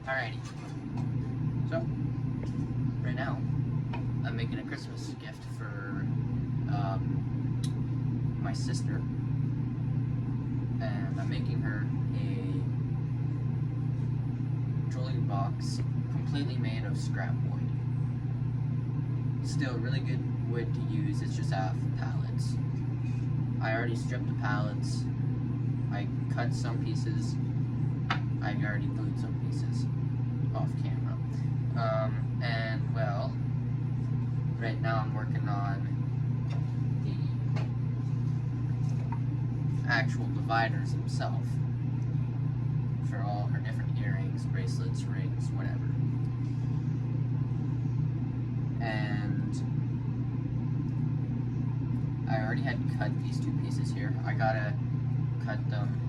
Alrighty. So, right now, I'm making a Christmas gift for my sister. And I'm making her a jewelry box completely made of scrap wood. Still really good wood to use, it's just out of pallets. I already stripped the pallets. I cut some pieces. I already glued some pieces off camera. And well, right now I'm working on the actual dividers themselves for all her different earrings, bracelets, rings, whatever. And I already had cut these two pieces here. I gotta cut them